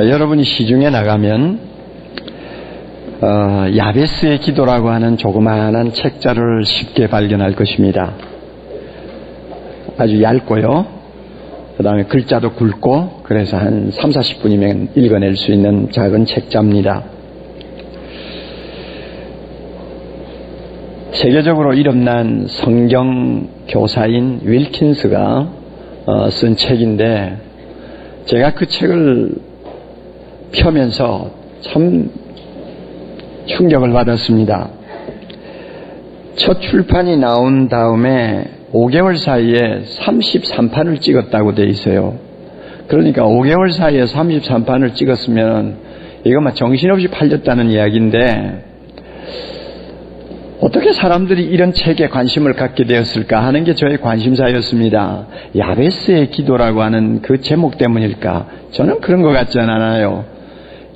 여러분이 시중에 나가면 야베스의 기도라고 하는 조그마한 책자를 쉽게 발견할 것입니다. 아주 얇고요. 그 다음에 글자도 굵고 그래서 한 30-40분이면 읽어낼 수 있는 작은 책자입니다. 세계적으로 이름난 성경 교사인 윌킨스가 쓴 책인데 제가 그 책을 펴면서 참 충격을 받았습니다. 첫 출판이 나온 다음에 5개월 사이에 33판을 찍었다고 돼 있어요. 그러니까 5개월 사이에 33판을 찍었으면 이거 막 정신없이 팔렸다는 이야기인데 어떻게 사람들이 이런 책에 관심을 갖게 되었을까 하는 게 저의 관심사였습니다. 야베스의 기도라고 하는 그 제목 때문일까? 저는 그런 것 같지는 않아요.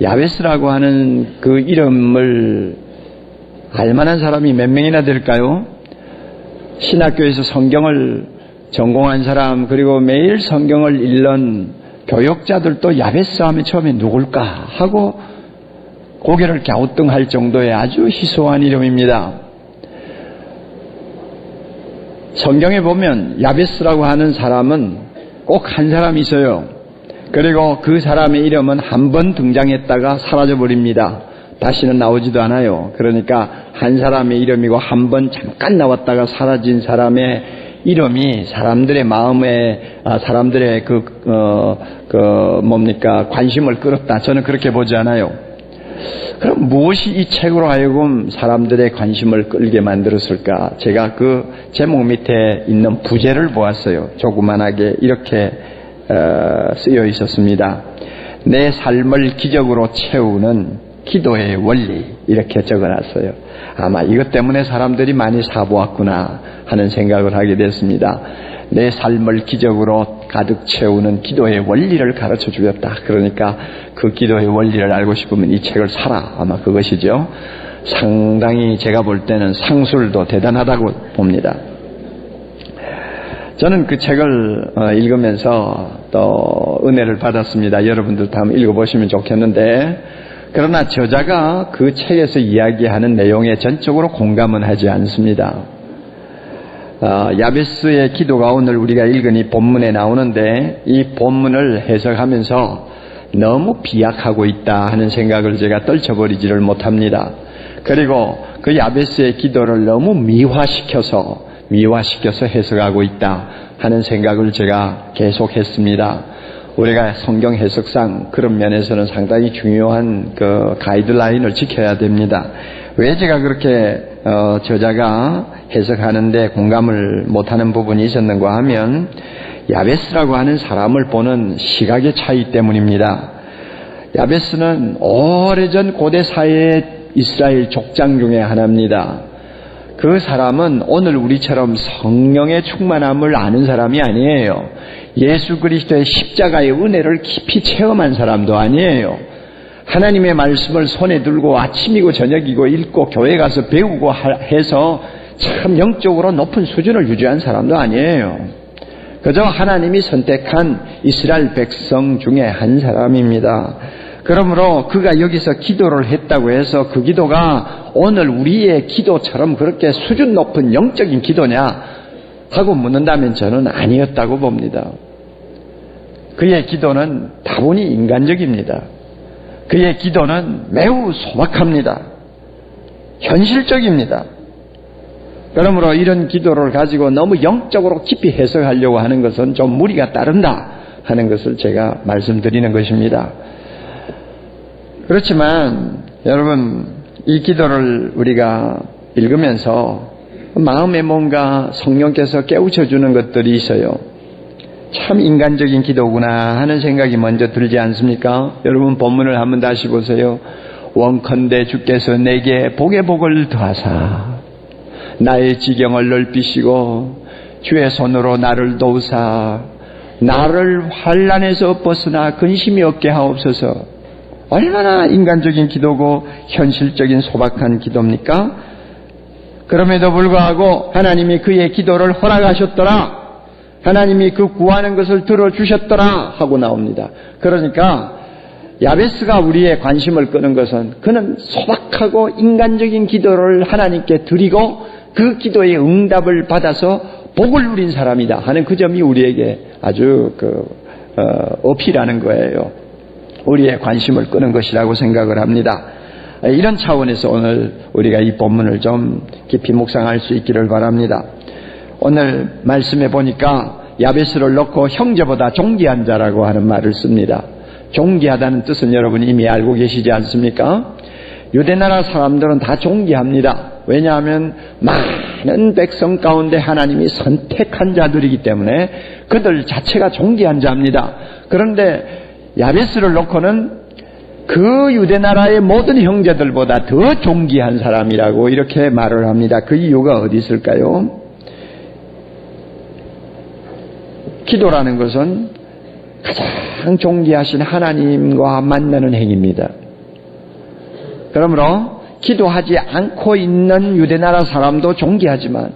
야베스라고 하는 그 이름을 알만한 사람이 몇 명이나 될까요? 신학교에서 성경을 전공한 사람 그리고 매일 성경을 읽는 교역자들도 야베스 하면 처음에 누굴까 하고 고개를 갸우뚱할 정도의 아주 희소한 이름입니다. 성경에 보면 야베스라고 하는 사람은 꼭 한 사람이 있어요. 그리고 그 사람의 이름은 한 번 등장했다가 사라져버립니다. 다시는 나오지도 않아요. 그러니까 한 사람의 이름이고 한 번 잠깐 나왔다가 사라진 사람의 이름이 사람들의 마음에 사람들의 관심을 끌었다. 저는 그렇게 보지 않아요. 그럼 무엇이 이 책으로 하여금 사람들의 관심을 끌게 만들었을까? 제가 그 제목 밑에 있는 부제를 보았어요. 조그만하게 이렇게 쓰여 있었습니다. 내 삶을 기적으로 채우는 기도의 원리 이렇게 적어놨어요. 아마 이것 때문에 사람들이 많이 사보았구나 하는 생각을 하게 됐습니다. 내 삶을 기적으로 가득 채우는 기도의 원리를 가르쳐 주었다. 그러니까 그 기도의 원리를 알고 싶으면 이 책을 사라. 아마 그것이죠. 상당히 제가 볼 때는 상술도 대단하다고 봅니다. 저는 그 책을 읽으면서 또 은혜를 받았습니다. 여러분들도 한번 읽어보시면 좋겠는데 그러나 저자가 그 책에서 이야기하는 내용에 전적으로 공감은 하지 않습니다. 야베스의 기도가 오늘 우리가 읽은 이 본문에 나오는데 이 본문을 해석하면서 너무 비약하고 있다 하는 생각을 제가 떨쳐버리지를 못합니다. 그리고 그 야베스의 기도를 너무 미화시켜서 해석하고 있다 하는 생각을 제가 계속했습니다. 우리가 성경 해석상 그런 면에서는 상당히 중요한 그 가이드라인을 지켜야 됩니다. 왜 제가 그렇게 저자가 해석하는데 공감을 못하는 부분이 있었는가 하면 야베스라고 하는 사람을 보는 시각의 차이 때문입니다. 야베스는 오래전 고대 사회의 이스라엘 족장 중에 하나입니다. 그 사람은 오늘 우리처럼 성령의 충만함을 아는 사람이 아니에요. 예수 그리스도의 십자가의 은혜를 깊이 체험한 사람도 아니에요. 하나님의 말씀을 손에 들고 아침이고 저녁이고 읽고 교회 가서 배우고 해서 참 영적으로 높은 수준을 유지한 사람도 아니에요. 그저 하나님이 선택한 이스라엘 백성 중에 한 사람입니다. 그러므로 그가 여기서 기도를 했다고 해서 그 기도가 오늘 우리의 기도처럼 그렇게 수준 높은 영적인 기도냐 하고 묻는다면 저는 아니었다고 봅니다. 그의 기도는 다분히 인간적입니다. 그의 기도는 매우 소박합니다. 현실적입니다. 그러므로 이런 기도를 가지고 너무 영적으로 깊이 해석하려고 하는 것은 좀 무리가 따른다 하는 것을 제가 말씀드리는 것입니다. 그렇지만 여러분 이 기도를 우리가 읽으면서 마음에 뭔가 성령께서 깨우쳐주는 것들이 있어요. 참 인간적인 기도구나 하는 생각이 먼저 들지 않습니까? 여러분 본문을 한번 다시 보세요. 원컨대 주께서 내게 복의 복을 더하사 나의 지경을 넓히시고 주의 손으로 나를 도우사 나를 환난에서 벗어나 근심이 없게 하옵소서. 얼마나 인간적인 기도고 현실적인 소박한 기도입니까? 그럼에도 불구하고 하나님이 그의 기도를 허락하셨더라. 하나님이 그 구하는 것을 들어주셨더라 하고 나옵니다. 그러니까 야베스가 우리의 관심을 끄는 것은 그는 소박하고 인간적인 기도를 하나님께 드리고 그 기도의 응답을 받아서 복을 누린 사람이다 하는 그 점이 우리에게 아주 어필하는 거예요. 우리의 관심을 끄는 것이라고 생각을 합니다. 이런 차원에서 오늘 우리가 이 본문을 좀 깊이 묵상할 수 있기를 바랍니다. 오늘 말씀해 보니까 야베스를 놓고 형제보다 존귀한 자라고 하는 말을 씁니다. 존귀하다는 뜻은 여러분 이미 알고 계시지 않습니까? 유대나라 사람들은 다 존귀합니다. 왜냐하면 많은 백성 가운데 하나님이 선택한 자들이기 때문에 그들 자체가 존귀한 자입니다. 그런데 야베스를 놓고는 그 유대나라의 모든 형제들보다 더 존귀한 사람이라고 이렇게 말을 합니다. 그 이유가 어디 있을까요? 기도라는 것은 가장 존귀하신 하나님과 만나는 행위입니다. 그러므로 기도하지 않고 있는 유대나라 사람도 존귀하지만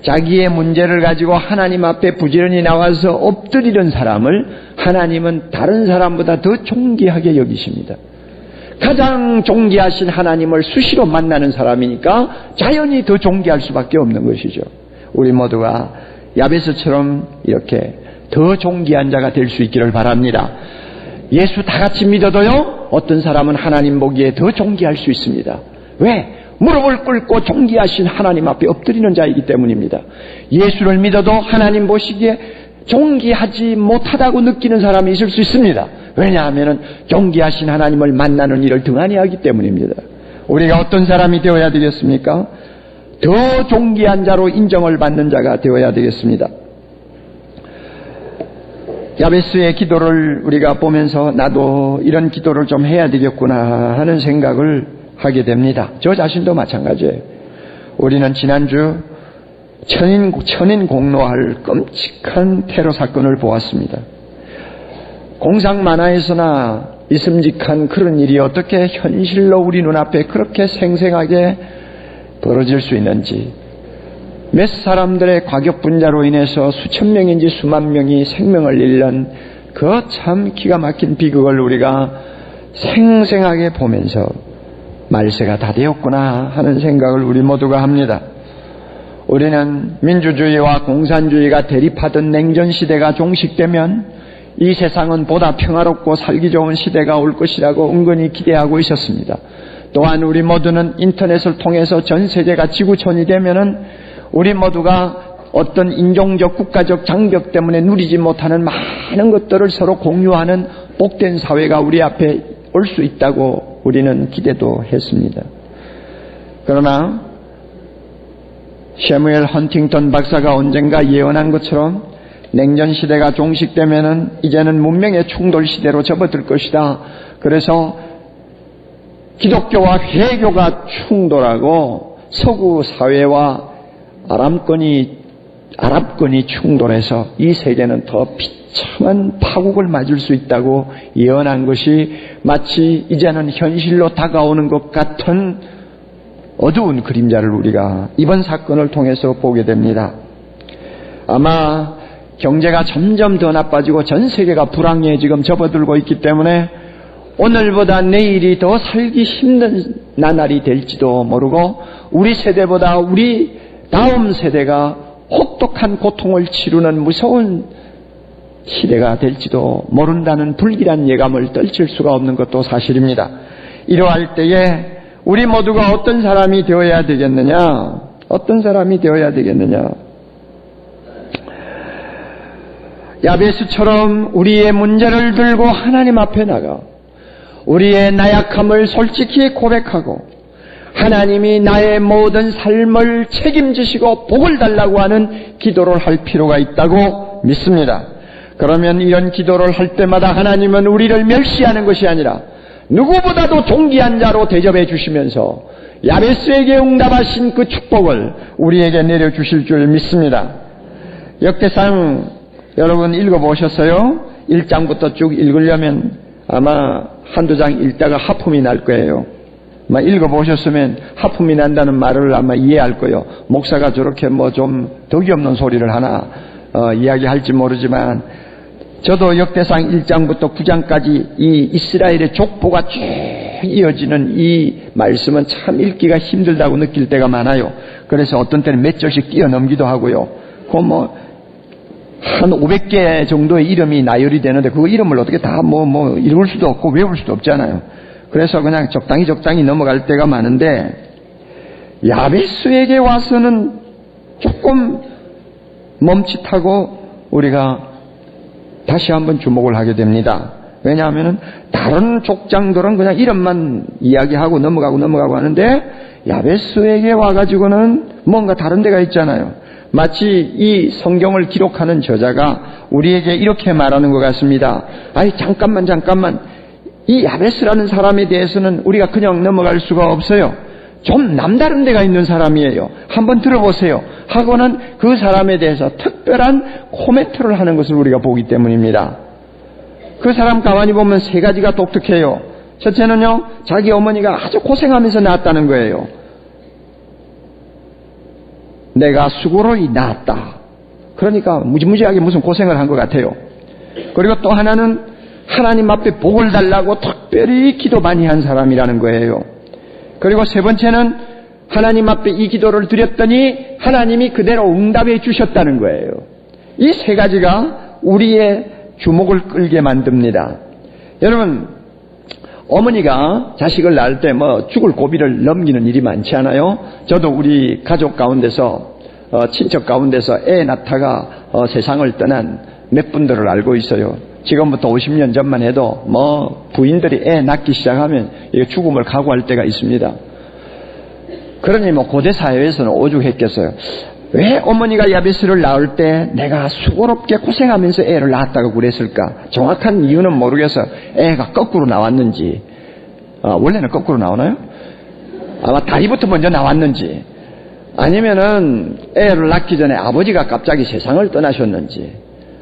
자기의 문제를 가지고 하나님 앞에 부지런히 나와서 엎드리는 사람을 하나님은 다른 사람보다 더 존귀하게 여기십니다. 가장 존귀하신 하나님을 수시로 만나는 사람이니까 자연히 더 존귀할 수밖에 없는 것이죠. 우리 모두가 야베스처럼 이렇게 더 존귀한 자가 될 수 있기를 바랍니다. 예수 다 같이 믿어도요, 어떤 사람은 하나님 보기에 더 존귀할 수 있습니다. 왜? 무릎을 꿇고 존귀하신 하나님 앞에 엎드리는 자이기 때문입니다. 예수를 믿어도 하나님 보시기에 존귀하지 못하다고 느끼는 사람이 있을 수 있습니다. 왜냐하면 존귀하신 하나님을 만나는 일을 등한히 하기 때문입니다. 우리가 어떤 사람이 되어야 되겠습니까? 더 존귀한 자로 인정을 받는 자가 되어야 되겠습니다. 야베스의 기도를 우리가 보면서 나도 이런 기도를 좀 해야 되겠구나 하는 생각을 하게 됩니다. 저 자신도 마찬가지예요. 우리는 지난주 천인 공로할 끔찍한 테러 사건을 보았습니다. 공상 만화에서나 있음직한 그런 일이 어떻게 현실로 우리 눈앞에 그렇게 생생하게 벌어질 수 있는지, 몇 사람들의 과격 분자로 인해서 수천 명인지 수만 명이 생명을 잃는 그 참 기가 막힌 비극을 우리가 생생하게 보면서 말세가 다 되었구나 하는 생각을 우리 모두가 합니다. 우리는 민주주의와 공산주의가 대립하던 냉전시대가 종식되면 이 세상은 보다 평화롭고 살기 좋은 시대가 올 것이라고 은근히 기대하고 있었습니다. 또한 우리 모두는 인터넷을 통해서 전 세계가 지구촌이 되면은 우리 모두가 어떤 인종적 국가적 장벽 때문에 누리지 못하는 많은 것들을 서로 공유하는 복된 사회가 우리 앞에 올 수 있다고 우리는 기대도 했습니다. 그러나 셔뮤엘 헌팅턴 박사가 언젠가 예언한 것처럼 냉전 시대가 종식되면은 이제는 문명의 충돌 시대로 접어들 것이다. 그래서 기독교와 회교가 충돌하고 서구 사회와 아랍권이 충돌해서 이 세계는 더 비참한 파국을 맞을 수 있다고 예언한 것이 마치 이제는 현실로 다가오는 것 같은 어두운 그림자를 우리가 이번 사건을 통해서 보게 됩니다. 아마 경제가 점점 더 나빠지고 전 세계가 불황에 지금 접어들고 있기 때문에 오늘보다 내일이 더 살기 힘든 나날이 될지도 모르고 우리 세대보다 우리 다음 세대가 혹독한 고통을 치르는 무서운 시대가 될지도 모른다는 불길한 예감을 떨칠 수가 없는 것도 사실입니다. 이러할 때에 우리 모두가 어떤 사람이 되어야 되겠느냐? 어떤 사람이 되어야 되겠느냐? 야베스처럼 우리의 문제를 들고 하나님 앞에 나가 우리의 나약함을 솔직히 고백하고 하나님이 나의 모든 삶을 책임지시고 복을 달라고 하는 기도를 할 필요가 있다고 믿습니다. 그러면 이런 기도를 할 때마다 하나님은 우리를 멸시하는 것이 아니라 누구보다도 존귀한 자로 대접해 주시면서 야베스에게 응답하신 그 축복을 우리에게 내려주실 줄 믿습니다. 역대상 여러분 읽어보셨어요? 1장부터 쭉 읽으려면 아마 한두 장 읽다가 하품이 날 거예요. 아마 읽어보셨으면 하품이 난다는 말을 아마 이해할 거예요. 목사가 저렇게 뭐 좀 덕이 없는 소리를 하나 이야기할지 모르지만 저도 역대상 1장부터 9장까지 이 이스라엘의 족보가 쭉 이어지는 이 말씀은 참 읽기가 힘들다고 느낄 때가 많아요. 그래서 어떤 때는 몇 절씩 뛰어넘기도 하고요. 한 500개 정도의 이름이 나열이 되는데 그 이름을 어떻게 다 읽을 수도 없고 외울 수도 없잖아요. 그래서 그냥 적당히 넘어갈 때가 많은데, 야베스에게 와서는 조금 멈칫하고 우리가 다시 한번 주목을 하게 됩니다. 왜냐하면 다른 족장들은 그냥 이름만 이야기하고 넘어가고 하는데, 야베스에게 와가지고는 뭔가 다른 데가 있잖아요. 마치 이 성경을 기록하는 저자가 우리에게 이렇게 말하는 것 같습니다. 아니 잠깐만, 이 야베스라는 사람에 대해서는 우리가 그냥 넘어갈 수가 없어요. 좀 남다른 데가 있는 사람이에요. 한번 들어보세요 하고는 그 사람에 대해서 특별한 코멘트를 하는 것을 우리가 보기 때문입니다. 그 사람 가만히 보면 세 가지가 독특해요. 첫째는요, 자기 어머니가 아주 고생하면서 낳았다는 거예요. 내가 수고로이 낳았다. 그러니까 무지무지하게 무슨 고생을 한 것 같아요. 그리고 또 하나는 하나님 앞에 복을 달라고 특별히 기도 많이 한 사람이라는 거예요. 그리고 세 번째는 하나님 앞에 이 기도를 드렸더니 하나님이 그대로 응답해 주셨다는 거예요. 이 세 가지가 우리의 주목을 끌게 만듭니다. 여러분, 어머니가 자식을 낳을 때 죽을 고비를 넘기는 일이 많지 않아요? 저도 우리 가족 가운데서 친척 가운데서 애 낳다가 세상을 떠난 몇 분들을 알고 있어요. 지금부터 50년 전만 해도 부인들이 애 낳기 시작하면 죽음을 각오할 때가 있습니다. 그러니 고대 사회에서는 오죽했겠어요. 왜 어머니가 야베스를 낳을 때 내가 수고롭게 고생하면서 애를 낳았다고 그랬을까? 정확한 이유는 모르겠어. 애가 거꾸로 나왔는지, 원래는 거꾸로 나오나요? 아마 다리부터 먼저 나왔는지, 아니면은 애를 낳기 전에 아버지가 갑자기 세상을 떠나셨는지,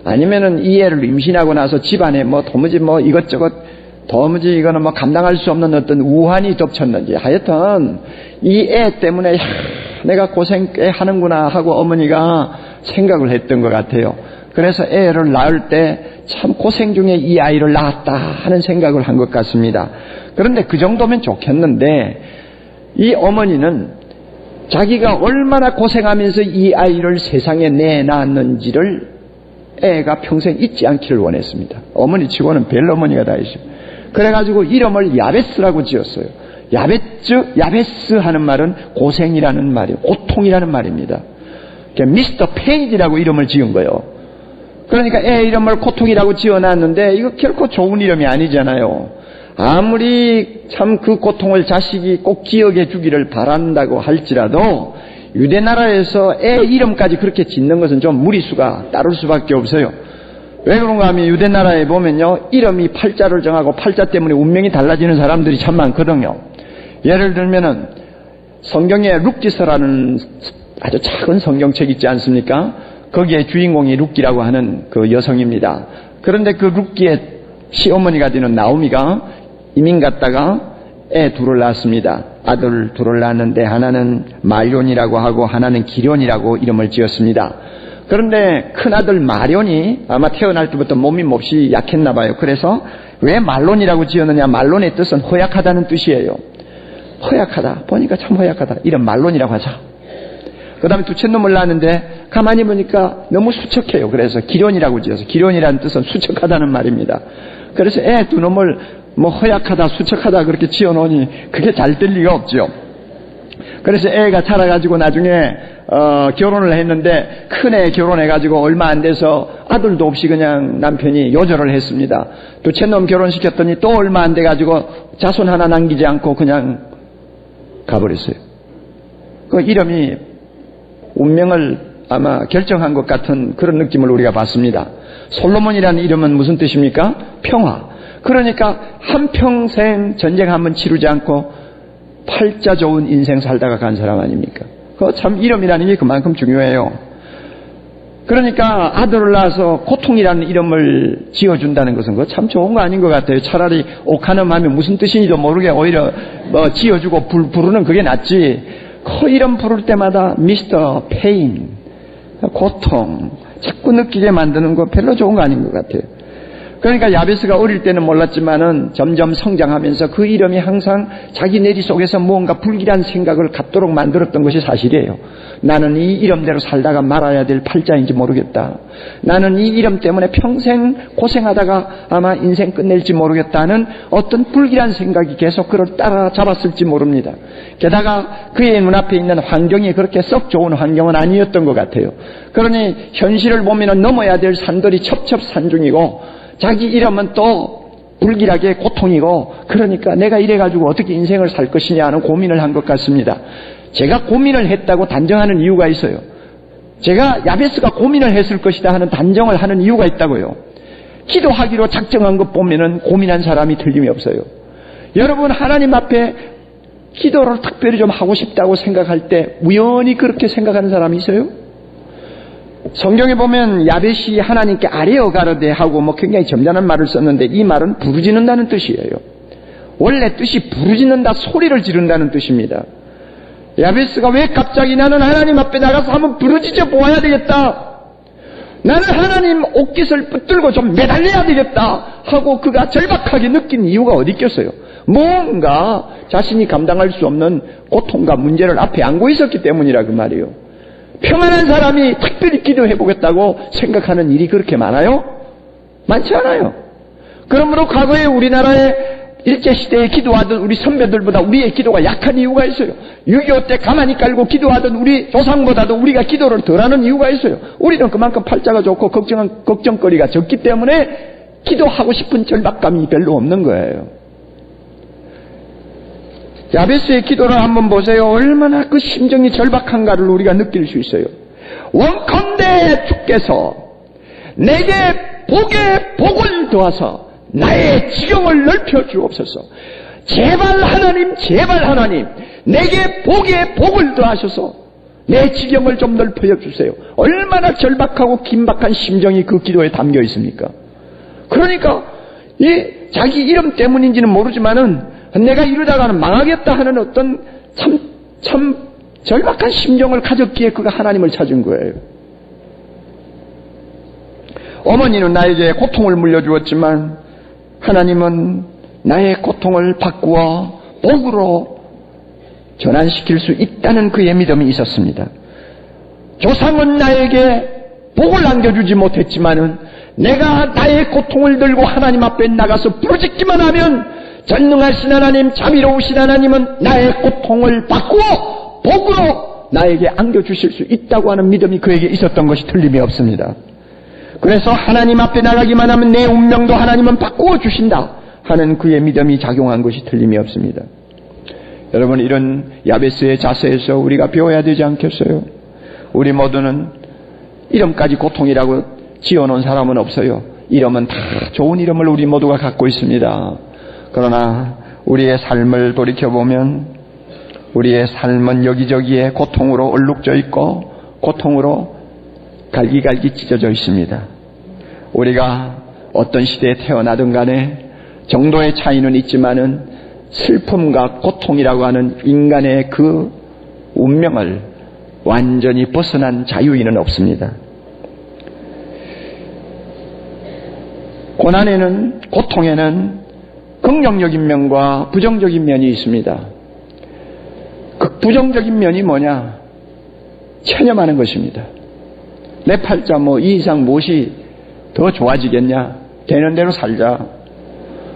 아니면은 이 애를 임신하고 나서 집안에 도무지 이것저것 도무지 이거는 감당할 수 없는 어떤 우환이 덮쳤는지, 하여튼 이 애 때문에 내가 고생 꽤 하는구나 하고 어머니가 생각을 했던 것 같아요. 그래서 애를 낳을 때 참 고생 중에 이 아이를 낳았다 하는 생각을 한 것 같습니다. 그런데 그 정도면 좋겠는데, 이 어머니는 자기가 얼마나 고생하면서 이 아이를 세상에 내놨는지를 애가 평생 잊지 않기를 원했습니다. 어머니 치고는 별 어머니가 다 있어요. 그래가지고 이름을 야베스라고 지었어요. 야베스 하는 말은 고생이라는 말이에요. 고통이라는 말입니다. 미스터 페인이라고 이름을 지은 거예요. 그러니까 애 이름을 고통이라고 지어놨는데 이거 결코 좋은 이름이 아니잖아요. 아무리 참 그 고통을 자식이 꼭 기억해 주기를 바란다고 할지라도 유대 나라에서 애 이름까지 그렇게 짓는 것은 좀 무리수가 따를 수밖에 없어요. 왜 그런가 하면 유대 나라에 보면요, 이름이 팔자를 정하고 팔자 때문에 운명이 달라지는 사람들이 참 많거든요. 예를 들면은 성경에 룻기서라는 아주 작은 성경책 있지 않습니까? 거기에 주인공이 룻기라고 하는 그 여성입니다. 그런데 그 룻기의 시어머니가 되는 나오미가 이민 갔다가 애 둘을 낳았습니다. 아들 둘을 낳았는데 하나는 말론이라고 하고 하나는 기련이라고 이름을 지었습니다. 그런데 큰아들 마련이 아마 태어날 때부터 몸이 몹시 약했나 봐요. 그래서 왜 말론이라고 지었느냐, 말론의 뜻은 허약하다는 뜻이에요. 허약하다, 보니까 참 허약하다, 이런 말론이라고 하자. 그 다음에 둘째 놈을 낳았는데 가만히 보니까 너무 수척해요. 그래서 기련이라고 지어서, 기련이라는 뜻은 수척하다는 말입니다. 그래서 애 두 놈을 허약하다, 수척하다 그렇게 지어놓으니 그게 잘 될 리가 없죠. 그래서 애가 자라가지고 나중에 결혼을 했는데, 큰애 결혼해가지고 얼마 안 돼서 아들도 없이 그냥 남편이 요절을 했습니다. 둘째 놈 결혼시켰더니 또 얼마 안 돼가지고 자손 하나 남기지 않고 그냥 가버렸어요. 그 이름이 운명을 아마 결정한 것 같은 그런 느낌을 우리가 받습니다. 솔로몬이라는 이름은 무슨 뜻입니까? 평화. 그러니까 한평생 전쟁 한번 치르지 않고 팔자 좋은 인생 살다가 간 사람 아닙니까? 그 참 이름이라는 게 그만큼 중요해요. 그러니까 아들을 낳아서 고통이라는 이름을 지어준다는 것은 그거 참 좋은 거 아닌 것 같아요. 차라리 오카놈 하면 무슨 뜻인지도 모르게 오히려 지어주고 부르는 그게 낫지. 그 이름 부를 때마다 미스터 페인, 고통 자꾸 느끼게 만드는 거 별로 좋은 거 아닌 것 같아요. 그러니까 야베스가 어릴 때는 몰랐지만은 점점 성장하면서 그 이름이 항상 자기 내리 속에서 무언가 불길한 생각을 갖도록 만들었던 것이 사실이에요. 나는 이 이름대로 살다가 말아야 될 팔자인지 모르겠다. 나는 이 이름 때문에 평생 고생하다가 아마 인생 끝낼지 모르겠다는 어떤 불길한 생각이 계속 그를 따라잡았을지 모릅니다. 게다가 그의 눈앞에 있는 환경이 그렇게 썩 좋은 환경은 아니었던 것 같아요. 그러니 현실을 보면 넘어야 될 산들이 첩첩산중이고 자기 이름은 또 불길하게 고통이고, 그러니까 내가 이래가지고 어떻게 인생을 살 것이냐 하는 고민을 한 것 같습니다. 제가 고민을 했다고 단정하는 이유가 있어요. 제가 야베스가 고민을 했을 것이다 하는 단정을 하는 이유가 있다고요. 기도하기로 작정한 것 보면은 고민한 사람이 틀림이 없어요. 여러분, 하나님 앞에 기도를 특별히 좀 하고 싶다고 생각할 때 우연히 그렇게 생각하는 사람이 있어요? 성경에 보면 야벳이 하나님께 아뢰어 가로되 하고 굉장히 점잖은 말을 썼는데, 이 말은 부르짖는다는 뜻이에요. 원래 뜻이 부르짖는다, 소리를 지른다는 뜻입니다. 야베스가 왜 갑자기 나는 하나님 앞에 나가서 한번 부르짖어 보아야 되겠다, 나는 하나님 옷깃을 붙들고 좀 매달려야 되겠다 하고 그가 절박하게 느낀 이유가 어디 있겠어요? 뭔가 자신이 감당할 수 없는 고통과 문제를 앞에 안고 있었기 때문이라 그 말이에요. 평안한 사람이 특별히 기도해보겠다고 생각하는 일이 그렇게 많아요? 많지 않아요. 그러므로 과거에 우리나라에 일제시대에 기도하던 우리 선배들보다 우리의 기도가 약한 이유가 있어요. 6.25 때 가만히 깔고 기도하던 우리 조상보다도 우리가 기도를 덜하는 이유가 있어요. 우리는 그만큼 팔자가 좋고 걱정거리가 적기 때문에 기도하고 싶은 절박감이 별로 없는 거예요. 야베스의 기도를 한번 보세요. 얼마나 그 심정이 절박한가를 우리가 느낄 수 있어요. 원컨대 주께서 내게 복에 복을 더하사 나의 지경을 넓혀 주옵소서. 제발 하나님 내게 복에 복을 더하셔서 내 지경을 좀 넓혀 주세요. 얼마나 절박하고 긴박한 심정이 그 기도에 담겨 있습니까? 그러니까 이 자기 이름 때문인지는 모르지만은 내가 이러다가는 망하겠다 하는 어떤 참 절박한 심정을 가졌기에 그가 하나님을 찾은 거예요. 어머니는 나에게 고통을 물려주었지만 하나님은 나의 고통을 바꾸어 복으로 전환시킬 수 있다는 그의 믿음이 있었습니다. 조상은 나에게 복을 안겨주지 못했지만은 내가 나의 고통을 들고 하나님 앞에 나가서 부르짖기만 하면 전능하신 하나님, 자비로우신 하나님은 나의 고통을 바꾸어 복으로 나에게 안겨주실 수 있다고 하는 믿음이 그에게 있었던 것이 틀림이 없습니다. 그래서 하나님 앞에 나가기만 하면 내 운명도 하나님은 바꾸어 주신다 하는 그의 믿음이 작용한 것이 틀림이 없습니다. 여러분, 이런 야베스의 자세에서 우리가 배워야 되지 않겠어요? 우리 모두는 이름까지 고통이라고 지어놓은 사람은 없어요. 이름은 다 좋은 이름을 우리 모두가 갖고 있습니다. 그러나 우리의 삶을 돌이켜보면 우리의 삶은 여기저기에 고통으로 얼룩져 있고 고통으로 갈기갈기 찢어져 있습니다. 우리가 어떤 시대에 태어나든 간에 정도의 차이는 있지만은 슬픔과 고통이라고 하는 인간의 그 운명을 완전히 벗어난 자유인은 없습니다. 고난에는, 고통에는 긍정적인 면과 부정적인 면이 있습니다. 그 부정적인 면이 뭐냐? 체념하는 것입니다. 내 팔자 이 이상 무엇이 더 좋아지겠냐? 되는 대로 살자.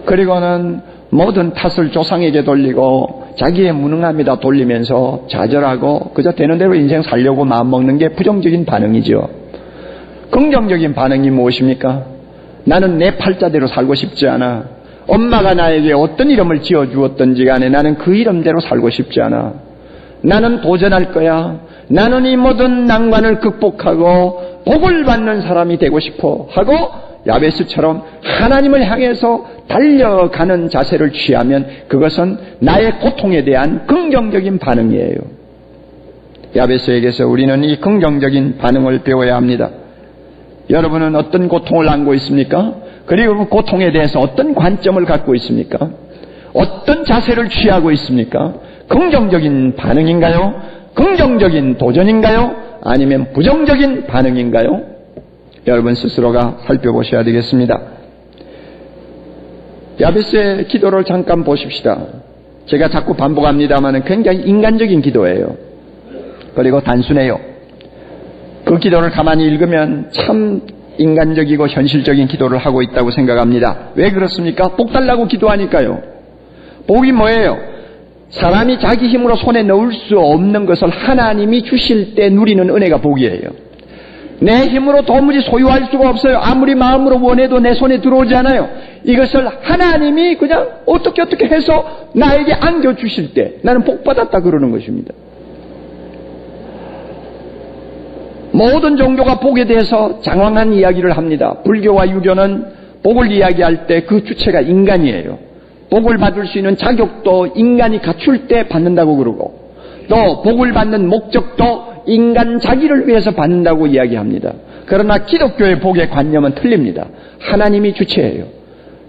그리고는 모든 탓을 조상에게 돌리고 자기의 무능함에다 돌리면서 좌절하고 그저 되는 대로 인생 살려고 마음먹는 게 부정적인 반응이죠. 긍정적인 반응이 무엇입니까? 나는 내 팔자대로 살고 싶지 않아. 엄마가 나에게 어떤 이름을 지어주었던지 간에 나는 그 이름대로 살고 싶지 않아. 나는 도전할 거야. 나는 이 모든 난관을 극복하고 복을 받는 사람이 되고 싶어 하고 야베스처럼 하나님을 향해서 달려가는 자세를 취하면 그것은 나의 고통에 대한 긍정적인 반응이에요. 야베스에게서 우리는 이 긍정적인 반응을 배워야 합니다. 여러분은 어떤 고통을 안고 있습니까? 그리고 그 고통에 대해서 어떤 관점을 갖고 있습니까? 어떤 자세를 취하고 있습니까? 긍정적인 반응인가요? 긍정적인 도전인가요? 아니면 부정적인 반응인가요? 여러분 스스로가 살펴보셔야 되겠습니다. 야베스의 기도를 잠깐 보십시다. 제가 자꾸 반복합니다만 굉장히 인간적인 기도예요. 그리고 단순해요. 그 기도를 가만히 읽으면 참 인간적이고 현실적인 기도를 하고 있다고 생각합니다. 왜 그렇습니까? 복 달라고 기도하니까요. 복이 뭐예요? 사람이 자기 힘으로 손에 넣을 수 없는 것을 하나님이 주실 때 누리는 은혜가 복이에요. 내 힘으로 도무지 소유할 수가 없어요. 아무리 마음으로 원해도 내 손에 들어오지 않아요. 이것을 하나님이 그냥 어떻게 해서 나에게 안겨주실 때 나는 복받았다 그러는 것입니다. 모든 종교가 복에 대해서 장황한 이야기를 합니다. 불교와 유교는 복을 이야기할 때 그 주체가 인간이에요. 복을 받을 수 있는 자격도 인간이 갖출 때 받는다고 그러고, 또 복을 받는 목적도 인간 자기를 위해서 받는다고 이야기합니다. 그러나 기독교의 복의 관념은 틀립니다. 하나님이 주체예요.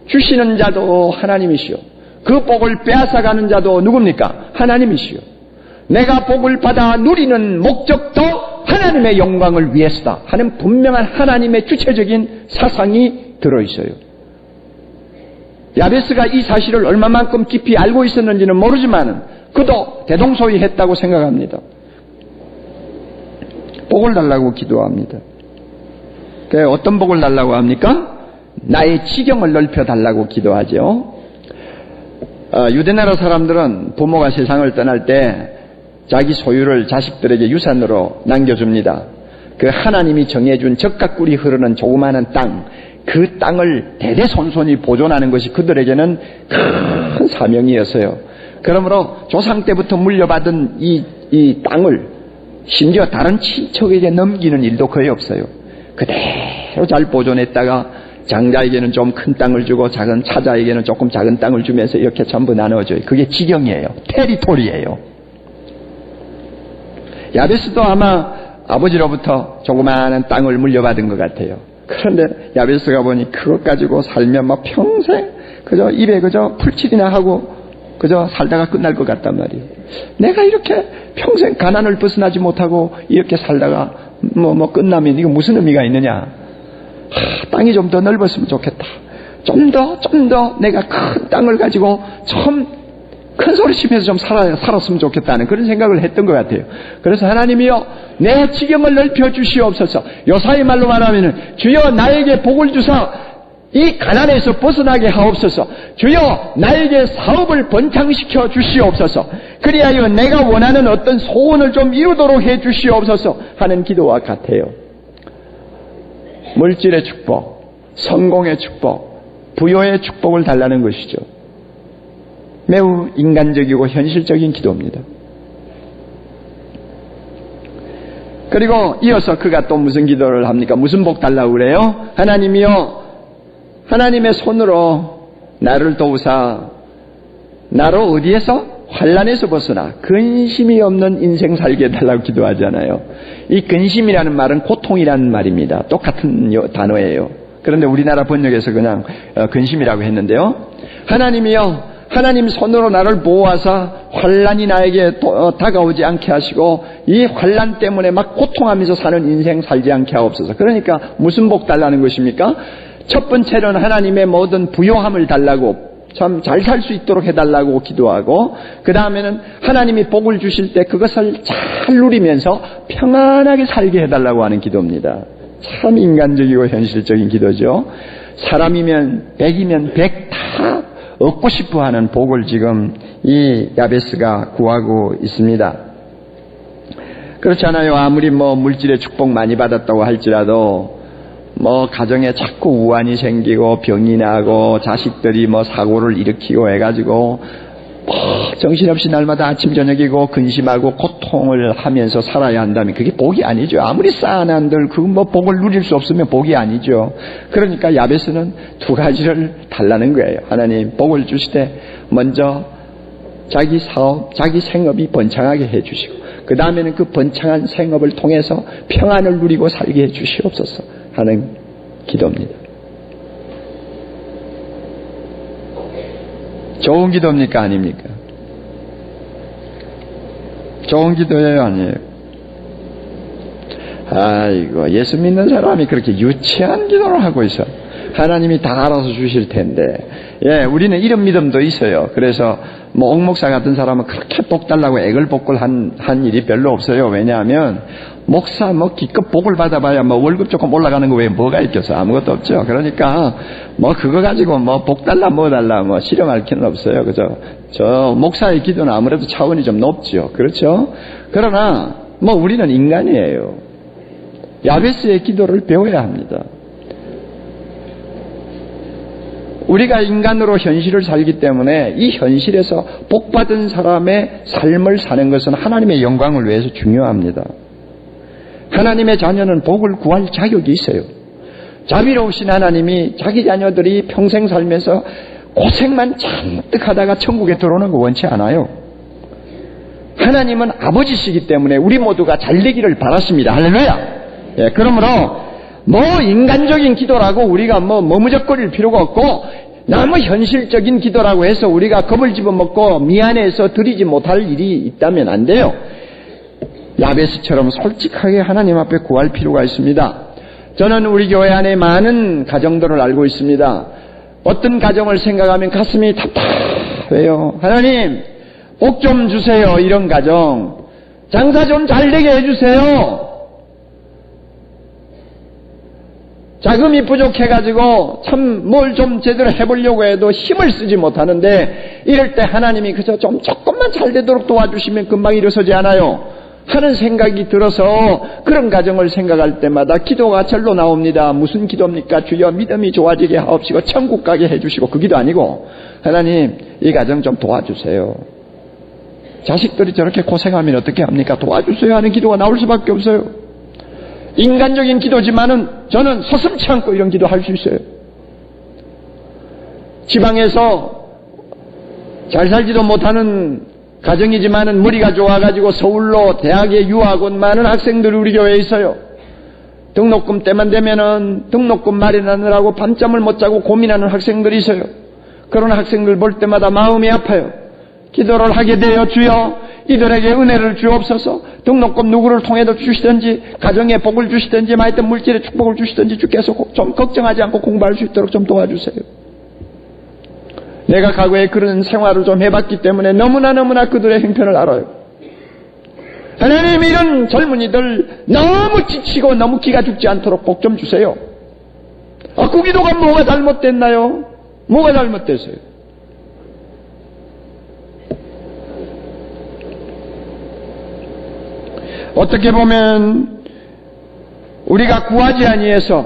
주시는 자도 하나님이시오. 그 복을 빼앗아가는 자도 누굽니까? 하나님이시오. 내가 복을 받아 누리는 목적도 하나님의 영광을 위해서다 하는 분명한 하나님의 주체적인 사상이 들어있어요. 야베스가 이 사실을 얼마만큼 깊이 알고 있었는지는 모르지만 그도 대동소이했다고 생각합니다. 복을 달라고 기도합니다. 어떤 복을 달라고 합니까? 나의 지경을 넓혀달라고 기도하죠. 유대나라 사람들은 부모가 세상을 떠날 때 자기 소유를 자식들에게 유산으로 남겨줍니다. 그 하나님이 정해준 적과 꿀이 흐르는 조그마한 땅, 그 땅을 대대손손이 보존하는 것이 그들에게는 큰 사명이었어요. 그러므로 조상 때부터 물려받은 이 땅을 심지어 다른 친척에게 넘기는 일도 거의 없어요. 그대로 잘 보존했다가 장자에게는 좀 큰 땅을 주고 작은 차자에게는 조금 작은 땅을 주면서 이렇게 전부 나눠줘요. 그게 지경이에요. 테리토리예요. 야베스도 아마 아버지로부터 조그마한 땅을 물려받은 것 같아요. 그런데 야베스가 보니 그것 가지고 살면 막 평생 그저 입에 그저 풀칠이나 하고 그저 살다가 끝날 것 같단 말이에요. 내가 이렇게 평생 가난을 벗어나지 못하고 이렇게 살다가 뭐 끝나면 이거 무슨 의미가 있느냐. 땅이 좀 더 넓었으면 좋겠다. 좀 더 내가 큰 땅을 가지고 좀 큰 소리 치면서 좀 살았으면 좋겠다는 그런 생각을 했던 것 같아요. 그래서 하나님이여 내 지경을 넓혀 주시옵소서. 요사이 말로 말하면은 주여 나에게 복을 주사 이 가난에서 벗어나게 하옵소서. 주여 나에게 사업을 번창시켜 주시옵소서. 그리하여 내가 원하는 어떤 소원을 좀 이루도록 해 주시옵소서 하는 기도와 같아요. 물질의 축복, 성공의 축복, 부여의 축복을 달라는 것이죠. 매우 인간적이고 현실적인 기도입니다. 그리고 이어서 그가 또 무슨 기도를 합니까? 무슨 복 달라고 그래요? 하나님이여 하나님의 손으로 나를 도우사 나로 어디에서? 환난에서 벗어나 근심이 없는 인생 살게 해달라고 기도하잖아요. 이 근심이라는 말은 고통이라는 말입니다. 똑같은 단어예요. 그런데 우리나라 번역에서 그냥 근심이라고 했는데요. 하나님이여 하나님 손으로 나를 보호하사 환난이 나에게 다가오지 않게 하시고 이 환난 때문에 막 고통하면서 사는 인생 살지 않게 하옵소서. 그러니까 무슨 복 달라는 것입니까? 첫 번째는 하나님의 모든 부요함을 달라고 참 잘 살 수 있도록 해달라고 기도하고, 그 다음에는 하나님이 복을 주실 때 그것을 잘 누리면서 평안하게 살게 해달라고 하는 기도입니다. 참 인간적이고 현실적인 기도죠. 사람이면 100이면 100 다 얻고 싶어 하는 복을 지금 이 야베스가 구하고 있습니다. 그렇잖아요. 아무리 물질의 축복 많이 받았다고 할지라도 가정에 자꾸 우환이 생기고 병이 나고 자식들이 사고를 일으키고 해가지고 정신없이 날마다 아침 저녁이고 근심하고 고통을 하면서 살아야 한다면 그게 복이 아니죠. 아무리 쌓아놓은 한들 복을 누릴 수 없으면 복이 아니죠. 그러니까 야베스는 두 가지를 달라는 거예요. 하나님 복을 주시되 먼저 자기 사업, 자기 생업이 번창하게 해주시고 그 다음에는 그 번창한 생업을 통해서 평안을 누리고 살게 해주시옵소서 하는 기도입니다. 좋은 기도입니까? 아닙니까? 좋은 기도예요? 아니에요? 아이고, 예수 믿는 사람이 그렇게 유치한 기도를 하고 있어. 하나님이 다 알아서 주실 텐데. 예, 우리는 이런 믿음도 있어요. 그래서 뭐 옥목사 같은 사람은 그렇게 복 달라고 애걸복걸 한 일이 별로 없어요. 왜냐하면 목사 뭐 기껏 복을 받아봐야 뭐 월급 조금 올라가는 거 외에 뭐가 있겠어? 아무것도 없죠. 그러니까 뭐 그거 가지고 뭐 복 달라 뭐 달라 뭐 실험할 필요는 없어요. 그죠? 저 목사의 기도는 아무래도 차원이 좀 높죠. 그렇죠? 그러나 뭐 우리는 인간이에요. 야베스의 기도를 배워야 합니다. 우리가 인간으로 현실을 살기 때문에 이 현실에서 복받은 사람의 삶을 사는 것은 하나님의 영광을 위해서 중요합니다. 하나님의 자녀는 복을 구할 자격이 있어요. 자비로우신 하나님이 자기 자녀들이 평생 살면서 고생만 잔뜩 하다가 천국에 들어오는 거 원치 않아요. 하나님은 아버지시기 때문에 우리 모두가 잘 되기를 바랐습니다. 할렐루야. 예, 그러므로 뭐 인간적인 기도라고 우리가 뭐 머무적거릴 필요가 없고, 너무 현실적인 기도라고 해서 우리가 겁을 집어먹고 미안해서 드리지 못할 일이 있다면 안 돼요. 야베스처럼 솔직하게 하나님 앞에 구할 필요가 있습니다. 저는 우리 교회 안에 많은 가정들을 알고 있습니다. 어떤 가정을 생각하면 가슴이 답답해요. 하나님 복 좀 주세요. 이런 가정, 장사 좀 잘되게 해주세요. 자금이 부족해가지고 참 뭘 좀 제대로 해보려고 해도 힘을 쓰지 못하는데, 이럴 때 하나님이 그저 좀 조금만 잘 되도록 도와주시면 금방 일어서지 않아요 하는 생각이 들어서 그런 가정을 생각할 때마다 기도가 절로 나옵니다. 무슨 기도입니까? 주여 믿음이 좋아지게 하옵시고 천국 가게 해주시고. 그 기도 아니고, 하나님 이 가정 좀 도와주세요. 자식들이 저렇게 고생하면 어떻게 합니까? 도와주세요 하는 기도가 나올 수밖에 없어요. 인간적인 기도지만은 저는 서슴지 않고 이런 기도 할 수 있어요. 지방에서 잘 살지도 못하는 가정이지만은 머리가 좋아가지고 서울로 대학에 유학 온 많은 학생들이 우리 교회에 있어요. 등록금 때만 되면은 등록금 마련하느라고 밤잠을 못 자고 고민하는 학생들이 있어요. 그런 학생들 볼 때마다 마음이 아파요. 기도를 하게 되어 주여 이들에게 은혜를 주옵소서. 등록금 누구를 통해서 주시든지, 가정에 복을 주시든지, 하여튼 물질의 축복을 주시든지 주께서 좀 걱정하지 않고 공부할 수 있도록 좀 도와주세요. 내가 과거에 그런 생활을 좀 해봤기 때문에 너무나 그들의 형편을 알아요. 하나님 이런 젊은이들 너무 지치고 너무 기가 죽지 않도록 복 좀 주세요. 그 기도가 뭐가 잘못됐나요? 뭐가 잘못됐어요? 어떻게 보면 우리가 구하지 아니해서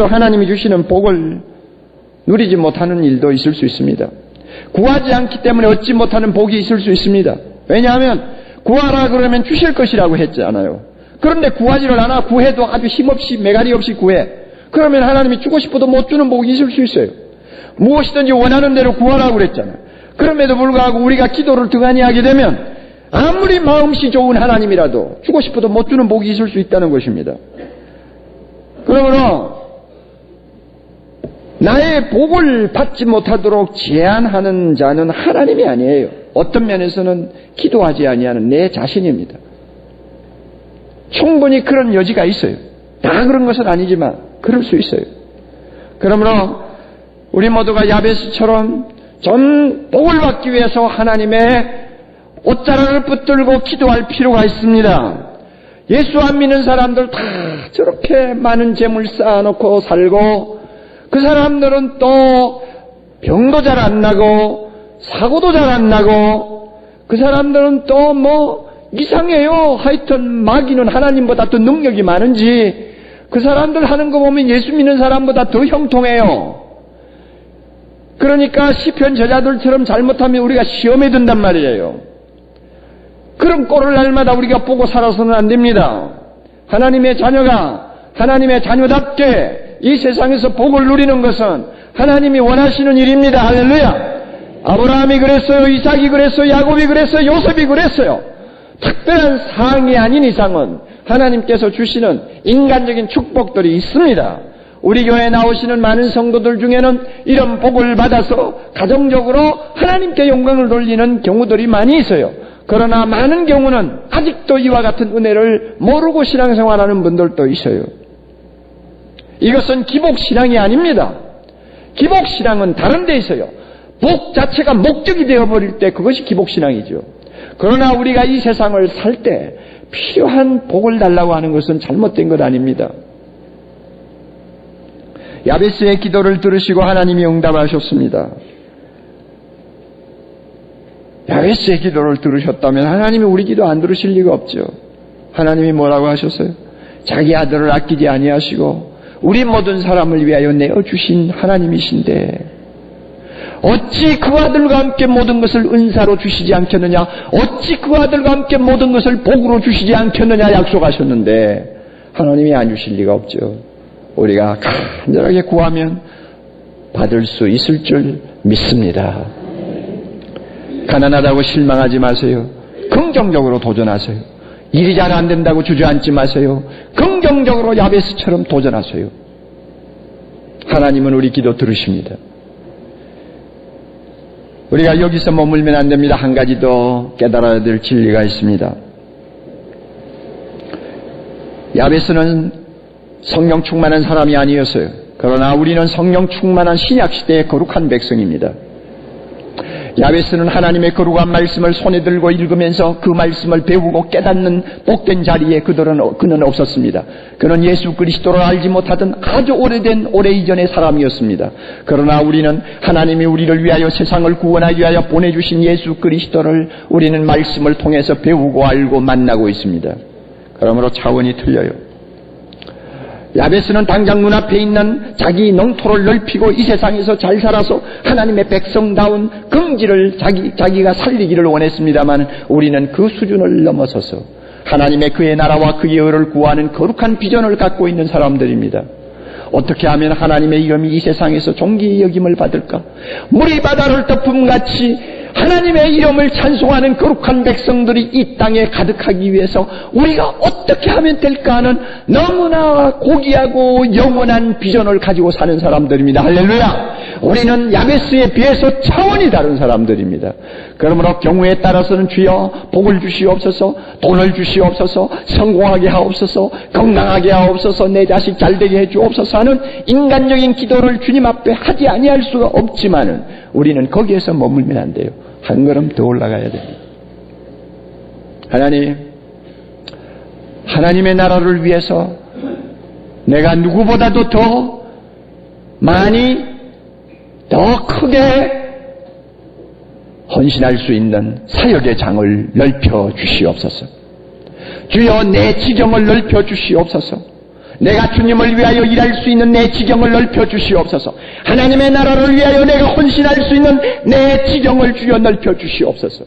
하나님이 주시는 복을 누리지 못하는 일도 있을 수 있습니다. 구하지 않기 때문에 얻지 못하는 복이 있을 수 있습니다. 왜냐하면 구하라 그러면 주실 것이라고 했잖아요. 그런데 구하지를 않아. 구해도 아주 힘없이 매가리 없이 구해. 그러면 하나님이 주고 싶어도 못 주는 복이 있을 수 있어요. 무엇이든지 원하는 대로 구하라고 그랬잖아요. 그럼에도 불구하고 우리가 기도를 등한히 하게 되면 아무리 마음씨 좋은 하나님이라도 주고 싶어도 못 주는 복이 있을 수 있다는 것입니다. 그러므로 나의 복을 받지 못하도록 제한하는 자는 하나님이 아니에요. 어떤 면에서는 기도하지 아니하는 내 자신입니다. 충분히 그런 여지가 있어요. 다 그런 것은 아니지만 그럴 수 있어요. 그러므로 우리 모두가 야베스처럼 전 복을 받기 위해서 하나님의 옷자락을 붙들고 기도할 필요가 있습니다. 예수 안 믿는 사람들 다 저렇게 많은 재물 쌓아놓고 살고, 그 사람들은 또 병도 잘 안 나고 사고도 잘 안 나고, 그 사람들은 또 뭐 이상해요. 하여튼 마귀는 하나님보다 더 능력이 많은지 그 사람들 하는 거 보면 예수 믿는 사람보다 더 형통해요. 그러니까 시편 저자들처럼 잘못하면 우리가 시험에 든단 말이에요. 그런 꼴을 날마다 우리가 보고 살아서는 안 됩니다. 하나님의 자녀가 하나님의 자녀답게 이 세상에서 복을 누리는 것은 하나님이 원하시는 일입니다. 할렐루야. 아브라함이 그랬어요. 이삭이 그랬어요. 야곱이 그랬어요. 요셉이 그랬어요. 특별한 사항이 아닌 이상은 하나님께서 주시는 인간적인 축복들이 있습니다. 우리 교회에 나오시는 많은 성도들 중에는 이런 복을 받아서 가정적으로 하나님께 영광을 돌리는 경우들이 많이 있어요. 그러나 많은 경우는 아직도 이와 같은 은혜를 모르고 신앙생활하는 분들도 있어요. 이것은 기복신앙이 아닙니다. 기복신앙은 다른 데 있어요. 복 자체가 목적이 되어버릴 때 그것이 기복신앙이죠. 그러나 우리가 이 세상을 살 때 필요한 복을 달라고 하는 것은 잘못된 것 아닙니다. 야베스의 기도를 들으시고 하나님이 응답하셨습니다. 야베스의 기도를 들으셨다면 하나님이 우리 기도 안 들으실 리가 없죠. 하나님이 뭐라고 하셨어요? 자기 아들을 아끼지 아니하시고 우리 모든 사람을 위하여 내어주신 하나님이신데 어찌 그 아들과 함께 모든 것을 은사로 주시지 않겠느냐, 어찌 그 아들과 함께 모든 것을 복으로 주시지 않겠느냐 약속하셨는데 하나님이 안 주실 리가 없죠. 우리가 간절하게 구하면 받을 수 있을 줄 믿습니다. 가난하다고 실망하지 마세요. 긍정적으로 도전하세요. 일이 잘 안 된다고 주저앉지 마세요. 긍정적으로 야베스처럼 도전하세요. 하나님은 우리 기도 들으십니다. 우리가 여기서 머물면 안 됩니다. 한 가지 더 깨달아야 될 진리가 있습니다. 야베스는 성령 충만한 사람이 아니었어요. 그러나 우리는 성령 충만한 신약시대의 거룩한 백성입니다. 야베스는 하나님의 거룩한 말씀을 손에 들고 읽으면서 그 말씀을 배우고 깨닫는 복된 자리에 그는 없었습니다. 그는 예수 그리스도를 알지 못하던 아주 오래이전의 사람이었습니다. 그러나 우리는 하나님이 우리를 위하여 세상을 구원하기 위하여 보내주신 예수 그리스도를 우리는 말씀을 통해서 배우고 알고 만나고 있습니다. 그러므로 차원이 틀려요. 야베스는 당장 눈앞에 있는 자기 영토를 넓히고 이 세상에서 잘 살아서 하나님의 백성다운 긍지를 자기가 살리기를 원했습니다만 우리는 그 수준을 넘어서서 하나님의 그의 나라와 그의 의를 구하는 거룩한 비전을 갖고 있는 사람들입니다. 어떻게 하면 하나님의 이름이 이 세상에서 존귀히 여김을 받을까? 물이 바다를 덮음같이 하나님의 이름을 찬송하는 거룩한 백성들이 이 땅에 가득하기 위해서 우리가 어떻게 하면 될까 하는 너무나 고귀하고 영원한 비전을 가지고 사는 사람들입니다. 할렐루야! 우리는 야베스에 비해서 차원이 다른 사람들입니다. 그러므로 경우에 따라서는 주여 복을 주시옵소서, 돈을 주시옵소서, 성공하게 하옵소서, 건강하게 하옵소서, 내 자식 잘되게 해주옵소서 하는 인간적인 기도를 주님 앞에 하지 아니할 수가 없지만은 우리는 거기에서 머물면 안 돼요. 한 걸음 더 올라가야 됩니다. 하나님의 나라를 위해서 내가 누구보다도 더 많이 더 크게 헌신할 수 있는 사역의 장을 넓혀 주시옵소서. 주여 내 지경을 넓혀 주시옵소서. 내가 주님을 위하여 일할 수 있는 내 지경을 넓혀 주시옵소서. 하나님의 나라를 위하여 내가 헌신할 수 있는 내 지경을 주여 넓혀 주시옵소서.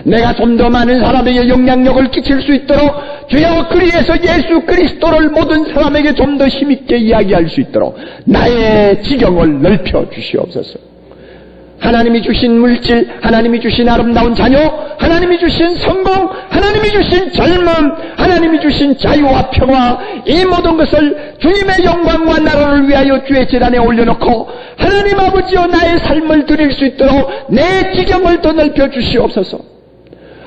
내가 좀 더 많은 사람에게 영향력을 끼칠 수 있도록 주여 그리에서 예수 그리스도를 모든 사람에게 좀 더 힘있게 이야기할 수 있도록 나의 지경을 넓혀 주시옵소서. 하나님이 주신 물질, 하나님이 주신 아름다운 자녀, 하나님이 주신 성공, 하나님이 주신 젊음, 하나님이 주신 자유와 평화, 이 모든 것을 주님의 영광과 나라를 위하여 주의 제단에 올려놓고 하나님 아버지여 나의 삶을 드릴 수 있도록 내 지경을 더 넓혀 주시옵소서.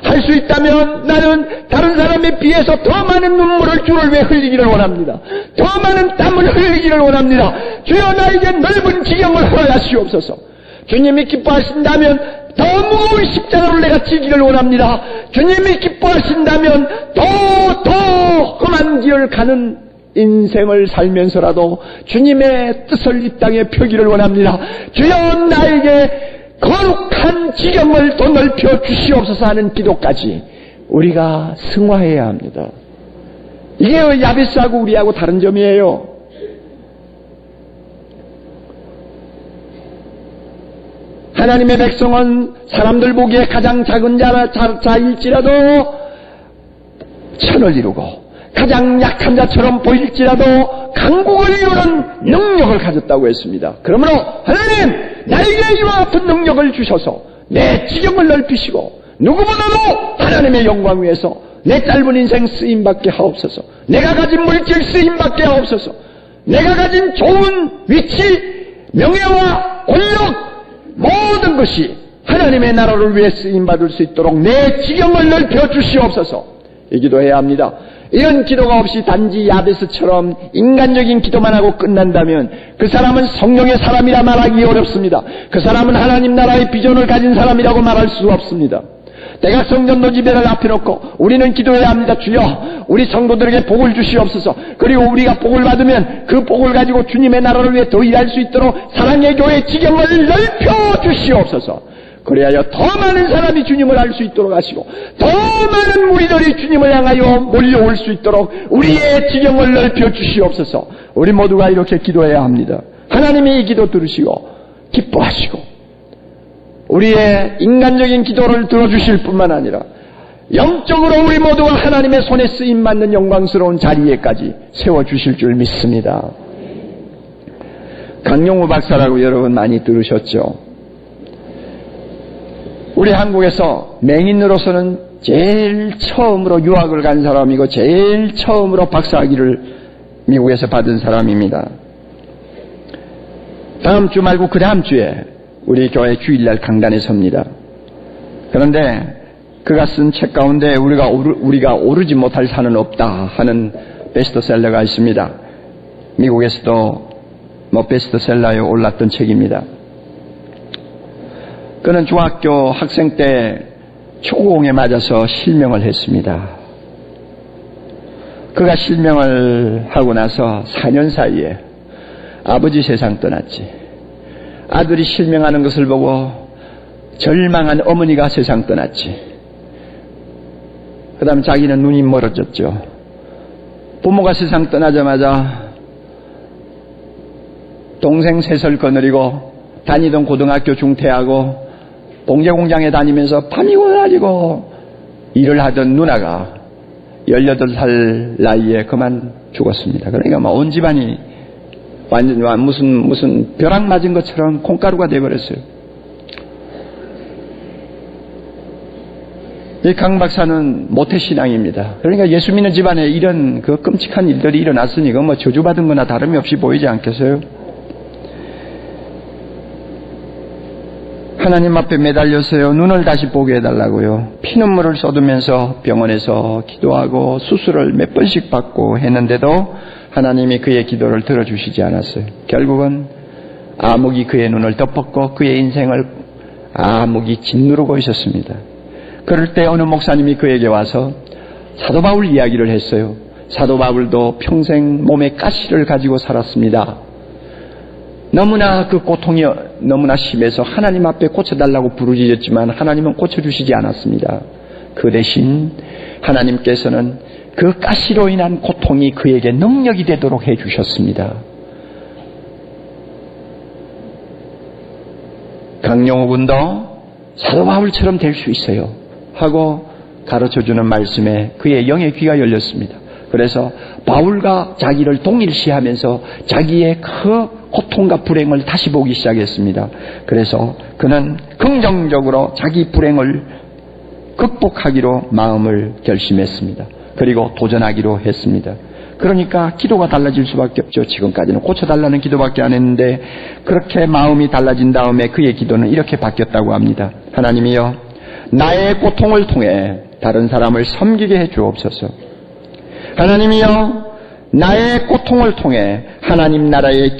할 수 있다면 나는 다른 사람에 비해서 더 많은 눈물을 주를 위해 흘리기를 원합니다. 더 많은 땀을 흘리기를 원합니다. 주여 나에게 넓은 지경을 허락하시옵소서. 주님이 기뻐하신다면 더 무거운 십자가를 내가 지기를 원합니다. 주님이 기뻐하신다면 더 험한 길을 가는 인생을 살면서라도 주님의 뜻을 이 땅에 펴기를 원합니다. 주여 나에게 거룩한 지경을 더 넓혀 주시옵소서 하는 기도까지 우리가 승화해야 합니다. 이게 야베스하고 우리하고 다른 점이에요. 하나님의 백성은 사람들 보기에 가장 작은 자일지라도 천을 이루고 가장 약한 자처럼 보일지라도 강국을 이루는 능력을 가졌다고 했습니다. 그러므로 하나님 나에게 이와 같은 능력을 주셔서 내 지경을 넓히시고 누구보다도 하나님의 영광 위해서 내 짧은 인생 쓰임받게 하옵소서. 내가 가진 물질 쓰임받게 하옵소서. 내가 가진 좋은 위치, 명예와 권력 모든 것이 하나님의 나라를 위해 쓰임받을 수 있도록 내 지경을 넓혀 주시옵소서. 이 기도해야 합니다. 이런 기도가 없이 단지 야베스처럼 인간적인 기도만 하고 끝난다면 그 사람은 성령의 사람이라 말하기 어렵습니다. 그 사람은 하나님 나라의 비전을 가진 사람이라고 말할 수 없습니다. 대각성전도 지배를 앞에 놓고 우리는 기도해야 합니다. 주여, 우리 성도들에게 복을 주시옵소서. 그리고 우리가 복을 받으면 그 복을 가지고 주님의 나라를 위해 더 일할 수 있도록 사랑의 교회 지경을 넓혀 주시옵소서. 그래야 더 많은 사람이 주님을 알 수 있도록 하시고 더 많은 무리들이 주님을 향하여 몰려올 수 있도록 우리의 지경을 넓혀 주시옵소서. 우리 모두가 이렇게 기도해야 합니다. 하나님이 이 기도 들으시고 기뻐하시고 우리의 인간적인 기도를 들어주실 뿐만 아니라 영적으로 우리 모두가 하나님의 손에 쓰임받는 영광스러운 자리에까지 세워주실 줄 믿습니다. 강용우 박사라고 여러분 많이 들으셨죠? 우리 한국에서 맹인으로서는 제일 처음으로 유학을 간 사람이고 제일 처음으로 박사학위를 미국에서 받은 사람입니다. 다음 주 말고 그 다음 주에 우리 교회 주일날 강단에 섭니다. 그런데 그가 쓴 책 가운데 우리가 오르지 못할 산은 없다 하는 베스트셀러가 있습니다. 미국에서도 베스트셀러에 올랐던 책입니다. 그는 중학교 학생 때 초고공에 맞아서 실명을 했습니다. 그가 실명을 하고 나서 4년 사이에 아버지 세상 떠났지. 아들이 실명하는 것을 보고 절망한 어머니가 세상 떠났지. 그 다음 자기는 눈이 멀어졌죠. 부모가 세상 떠나자마자 동생 셋을 거느리고 다니던 고등학교 중퇴하고 봉제공장에 다니면서 밤이고 낮이고 일을 하던 누나가 18살 나이에 그만 죽었습니다. 그러니까 온 집안이 완전 무슨 벼락 맞은 것처럼 콩가루가 되어버렸어요. 이 강 박사는 모태신앙입니다. 그러니까 예수 믿는 집안에 이런 그 끔찍한 일들이 일어났으니 그 저주받은 거나 다름이 없이 보이지 않겠어요? 하나님 앞에 매달려서요, 눈을 다시 보게 해달라고요. 피눈물을 쏟으면서 병원에서 기도하고 수술을 몇 번씩 받고 했는데도 하나님이 그의 기도를 들어주시지 않았어요. 결국은 암흑이 그의 눈을 덮었고 그의 인생을 암흑이 짓누르고 있었습니다. 그럴 때 어느 목사님이 그에게 와서 사도 바울 이야기를 했어요. 사도 바울도 평생 몸에 가시를 가지고 살았습니다. 너무나 그 고통이 너무나 심해서 하나님 앞에 고쳐달라고 부르짖었지만 하나님은 고쳐주시지 않았습니다. 그 대신 하나님께서는 그 가시로 인한 고통이 그에게 능력이 되도록 해주셨습니다. 강용호 군도 사도 바울처럼 될 수 있어요 하고 가르쳐주는 말씀에 그의 영의 귀가 열렸습니다. 그래서 바울과 자기를 동일시하면서 자기의 그 고통과 불행을 다시 보기 시작했습니다. 그래서 그는 긍정적으로 자기 불행을 극복하기로 마음을 결심했습니다. 그리고 도전하기로 했습니다. 그러니까 기도가 달라질 수밖에 없죠. 지금까지는 고쳐달라는 기도밖에 안 했는데 그렇게 마음이 달라진 다음에 그의 기도는 이렇게 바뀌었다고 합니다. 하나님이여, 나의 고통을 통해 다른 사람을 섬기게 해 주옵소서. 하나님이여, 나의 고통을 통해 하나님 나라의